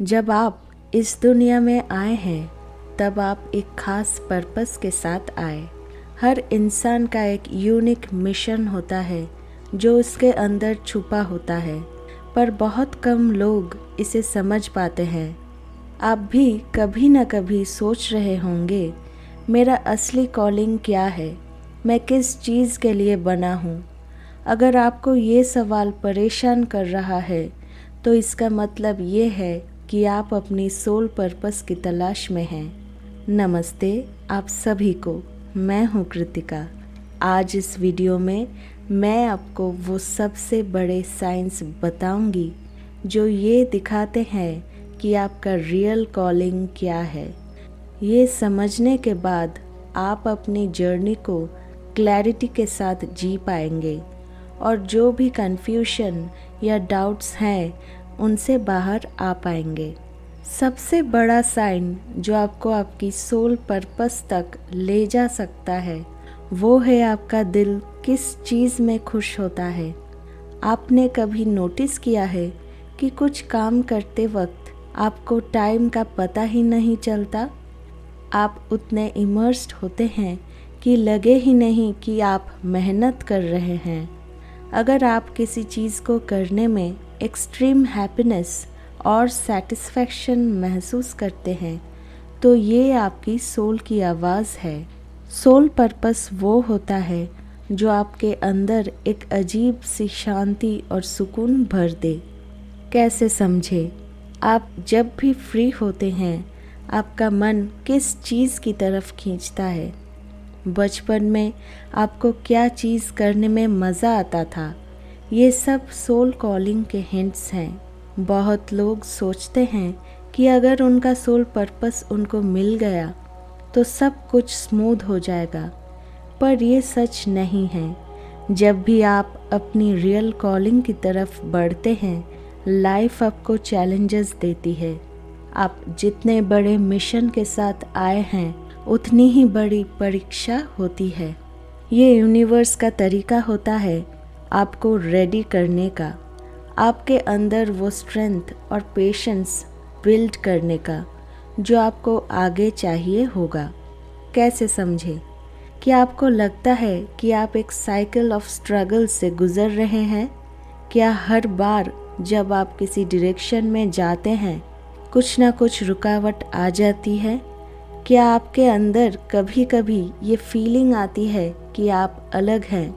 जब आप इस दुनिया में आए हैं तब आप एक खास पर्पस के साथ आए। हर इंसान का एक यूनिक मिशन होता है जो उसके अंदर छुपा होता है, पर बहुत कम लोग इसे समझ पाते हैं। आप भी कभी न कभी सोच रहे होंगे, मेरा असली कॉलिंग क्या है, मैं किस चीज़ के लिए बना हूँ। अगर आपको ये सवाल परेशान कर रहा है तो इसका मतलब ये है कि आप अपनी सोल पर्पस की तलाश में हैं। नमस्ते आप सभी को, मैं हूँ कृतिका। आज इस वीडियो में मैं आपको वो सबसे बड़े साइंस बताऊंगी जो ये दिखाते हैं कि आपका रियल कॉलिंग क्या है। ये समझने के बाद आप अपनी जर्नी को क्लैरिटी के साथ जी पाएंगे और जो भी कन्फ्यूजन या डाउट्स हैं उनसे बाहर आ पाएंगे। सबसे बड़ा साइन जो आपको आपकी सोल पर्पस तक ले जा सकता है वो है आपका दिल किस चीज़ में खुश होता है। आपने कभी नोटिस किया है कि कुछ काम करते वक्त आपको टाइम का पता ही नहीं चलता? आप उतने इमर्स्ड होते हैं कि लगे ही नहीं कि आप मेहनत कर रहे हैं। अगर आप किसी चीज़ को करने में एक्सट्रीम हैप्पीनेस और सेटिस्फैक्शन महसूस करते हैं तो ये आपकी सोल की आवाज़ है। सोल पर्पस वो होता है जो आपके अंदर एक अजीब सी शांति और सुकून भर दे। कैसे समझे? आप जब भी फ्री होते हैं आपका मन किस चीज़ की तरफ खींचता है? बचपन में आपको क्या चीज़ करने में मज़ा आता था? ये सब सोल कॉलिंग के हिंट्स हैं। बहुत लोग सोचते हैं कि अगर उनका सोल पर्पस उनको मिल गया तो सब कुछ स्मूथ हो जाएगा, पर ये सच नहीं है। जब भी आप अपनी रियल कॉलिंग की तरफ बढ़ते हैं, लाइफ आपको चैलेंजेस देती है। आप जितने बड़े मिशन के साथ आए हैं उतनी ही बड़ी परीक्षा होती है। ये यूनिवर्स का तरीका होता है आपको रेडी करने का, आपके अंदर वो स्ट्रेंथ और पेशेंस बिल्ड करने का जो आपको आगे चाहिए होगा। कैसे समझे? क्या आपको लगता है कि आप एक साइकिल ऑफ स्ट्रगल से गुजर रहे हैं? क्या हर बार जब आप किसी डायरेक्शन में जाते हैं कुछ ना कुछ रुकावट आ जाती है? क्या आपके अंदर कभी कभी ये फीलिंग आती है कि आप अलग हैं,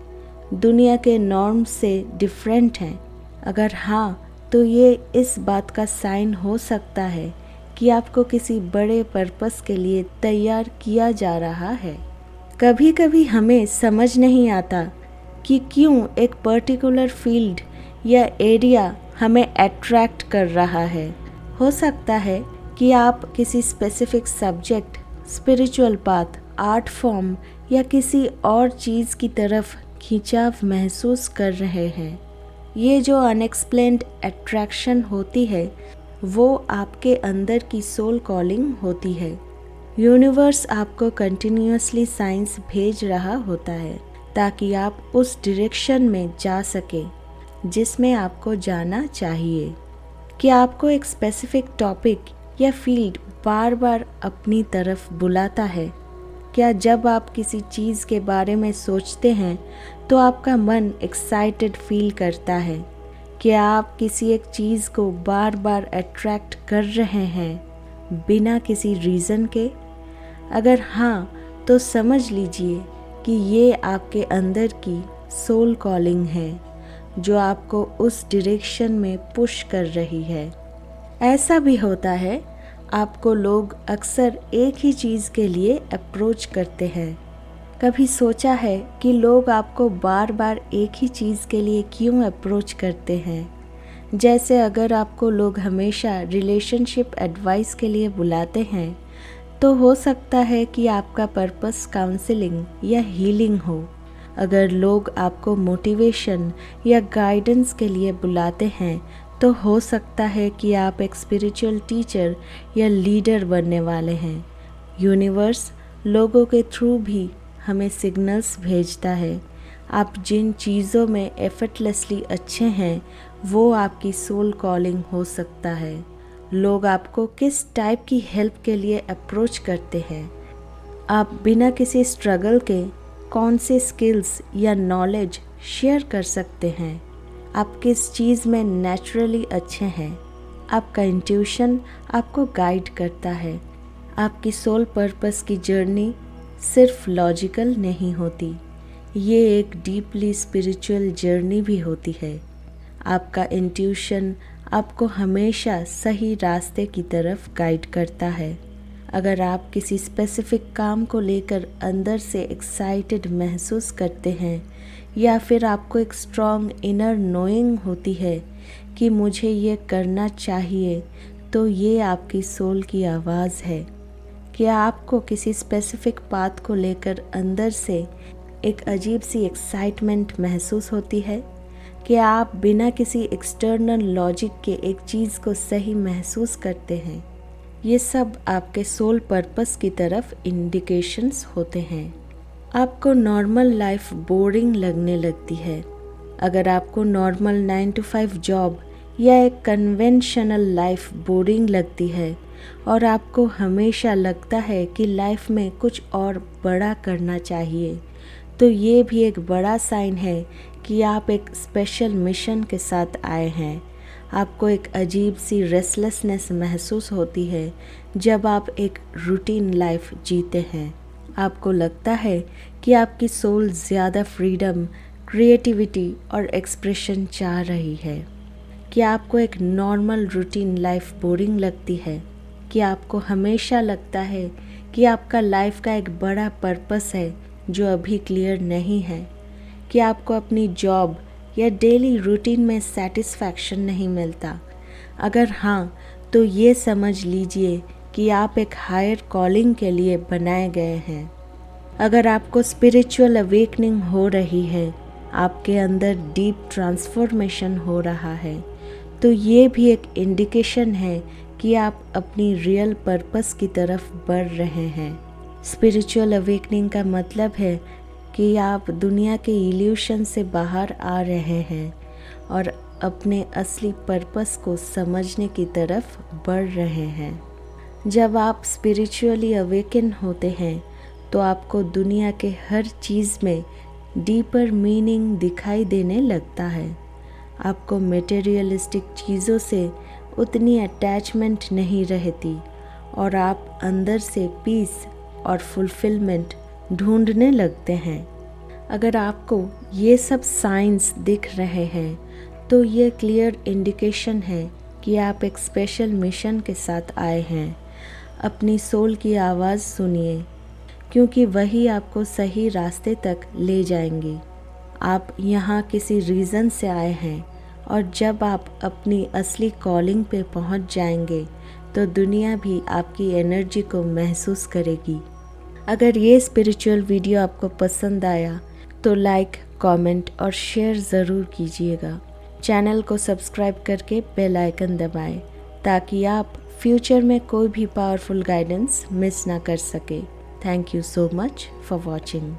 दुनिया के नॉर्म से डिफरेंट हैं? अगर हाँ, तो ये इस बात का साइन हो सकता है कि आपको किसी बड़े पर्पस के लिए तैयार किया जा रहा है। कभी कभी हमें समझ नहीं आता कि क्यों एक पर्टिकुलर फील्ड या एरिया हमें अट्रैक्ट कर रहा है। हो सकता है कि आप किसी specific subject, spiritual path, art form या किसी और चीज़ की तरफ खिंचाव महसूस कर रहे हैं। ये जो अनएक्सप्लेन्ड अट्रैक्शन होती है वो आपके अंदर की सोल कॉलिंग होती है। यूनिवर्स आपको कंटिन्यूअसली साइंस भेज रहा होता है ताकि आप उस डायरेक्शन में जा सके जिसमें आपको जाना चाहिए। कि आपको एक स्पेसिफिक टॉपिक या फील्ड बार बार अपनी तरफ बुलाता है? क्या जब आप किसी चीज़ के बारे में सोचते हैं तो आपका मन एक्साइटेड फील करता है? क्या आप किसी एक चीज़ को बार बार अट्रैक्ट कर रहे हैं बिना किसी रीज़न के? अगर हाँ, तो समझ लीजिए कि ये आपके अंदर की सोल कॉलिंग है जो आपको उस डायरेक्शन में पुश कर रही है। ऐसा भी होता है, आपको लोग अक्सर एक ही चीज़ के लिए अप्रोच करते हैं। कभी सोचा है कि लोग आपको बार बार एक ही चीज़ के लिए क्यों अप्रोच करते हैं? जैसे अगर आपको लोग हमेशा रिलेशनशिप एडवाइस के लिए बुलाते हैं तो हो सकता है कि आपका पर्पस काउंसलिंग या हीलिंग हो। अगर लोग आपको मोटिवेशन या गाइडेंस के लिए बुलाते हैं तो हो सकता है कि आप एक स्पिरिचुअल टीचर या लीडर बनने वाले हैं। यूनिवर्स लोगों के थ्रू भी हमें सिग्नल्स भेजता है। आप जिन चीज़ों में एफर्टलेसली अच्छे हैं वो आपकी सोल कॉलिंग हो सकता है। लोग आपको किस टाइप की हेल्प के लिए अप्रोच करते हैं। आप बिना किसी स्ट्रगल के कौन से स्किल्स या नॉलेज शेयर कर सकते हैं। आप किस चीज़ में नेचुरली अच्छे हैं। आपका इंट्यूशन आपको गाइड करता है। आपकी सोल पर्पस की जर्नी सिर्फ लॉजिकल नहीं होती, ये एक डीपली स्पिरिचुअल जर्नी भी होती है। आपका इंट्यूशन आपको हमेशा सही रास्ते की तरफ गाइड करता है। अगर आप किसी स्पेसिफिक काम को लेकर अंदर से एक्साइटेड महसूस करते हैं या फिर आपको एक स्ट्रॉन्ग इनर नोइंग होती है कि मुझे ये करना चाहिए, तो ये आपकी सोल की आवाज़ है। क्या आपको किसी स्पेसिफिक बात को लेकर अंदर से एक अजीब सी एक्साइटमेंट महसूस होती है? क्या आप बिना किसी एक्सटर्नल लॉजिक के एक चीज़ को सही महसूस करते हैं? ये सब आपके सोल पर्पस की तरफ इंडिकेशंस होते हैं। आपको नॉर्मल लाइफ बोरिंग लगने लगती है। अगर आपको नॉर्मल 9 to 5 जॉब या एक कन्वेंशनल लाइफ बोरिंग लगती है और आपको हमेशा लगता है कि लाइफ में कुछ और बड़ा करना चाहिए, तो ये भी एक बड़ा साइन है कि आप एक स्पेशल मिशन के साथ आए हैं। आपको एक अजीब सी रेस्टलेसनेस महसूस होती है जब आप एक रूटीन लाइफ जीते हैं। आपको लगता है कि आपकी सोल ज़्यादा फ्रीडम, क्रिएटिविटी और एक्सप्रेशन चाह रही है। क्या आपको एक नॉर्मल रूटीन लाइफ बोरिंग लगती है? कि आपको हमेशा लगता है कि आपका लाइफ का एक बड़ा पर्पस है जो अभी क्लियर नहीं है? कि आपको अपनी जॉब या डेली रूटीन में सेटिस्फैक्शन नहीं मिलता? अगर हाँ, तो ये समझ लीजिए कि आप एक हायर कॉलिंग के लिए बनाए गए हैं। अगर आपको स्पिरिचुअल अवेकनिंग हो रही है, आपके अंदर डीप ट्रांसफॉर्मेशन हो रहा है, तो ये भी एक इंडिकेशन है कि आप अपनी रियल पर्पस की तरफ बढ़ रहे हैं। स्पिरिचुअल अवेकनिंग का मतलब है कि आप दुनिया के इल्यूशन से बाहर आ रहे हैं और अपने असली पर्पस को समझने की तरफ बढ़ रहे हैं। जब आप स्पिरिचुअली अवेकन होते हैं तो आपको दुनिया के हर चीज़ में डीपर मीनिंग दिखाई देने लगता है। आपको मटेरियलिस्टिक चीज़ों से उतनी अटैचमेंट नहीं रहती और आप अंदर से पीस और फुलफिलमेंट ढूंढने लगते हैं। अगर आपको ये सब साइंस दिख रहे हैं तो ये क्लियर इंडिकेशन है कि आप एक स्पेशल मिशन के साथ आए हैं। अपनी सोल की आवाज़ सुनिए, क्योंकि वही आपको सही रास्ते तक ले जाएंगी। आप यहाँ किसी रीज़न से आए हैं और जब आप अपनी असली कॉलिंग पे पहुँच जाएंगे तो दुनिया भी आपकी एनर्जी को महसूस करेगी। अगर ये स्पिरिचुअल वीडियो आपको पसंद आया तो लाइक, कमेंट और शेयर ज़रूर कीजिएगा। चैनल को सब्सक्राइब करके बेल आइकन दबाएं ताकि आप फ्यूचर में कोई भी पावरफुल गाइडेंस मिस ना कर सके। Thank you so much for watching.